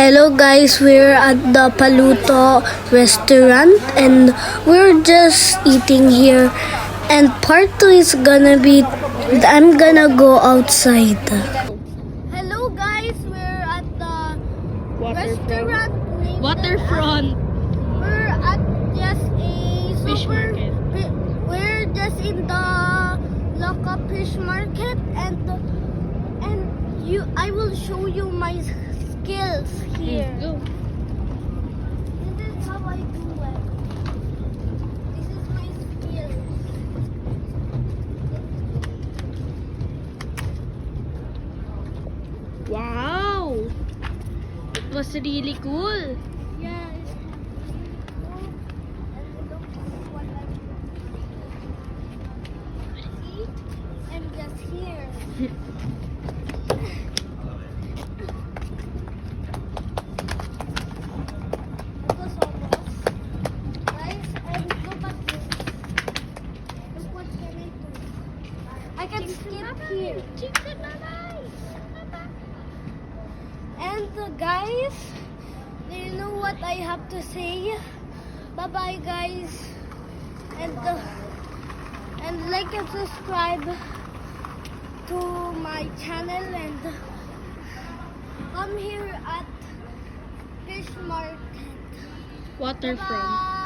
Hello guys, we're at the Paluto restaurant and we're just eating here. And part 2 is gonna be, I'm gonna go outside. Hello guys, we're at the restaurant named Waterfront. We're at just a Fish market. We're just in the local fish market and I will show you my skills here. Go. This is how I do it. This is my skills. Wow. It was really cool. Yeah. It's beautiful. And look what I eat and just here. It was almost. Guys, and look at this. Look what can I do. I can skip here. And guys, do you know what I have to say? Bye bye guys. And like and subscribe to my channel and come here at Fish Market. Waterfront. Bye.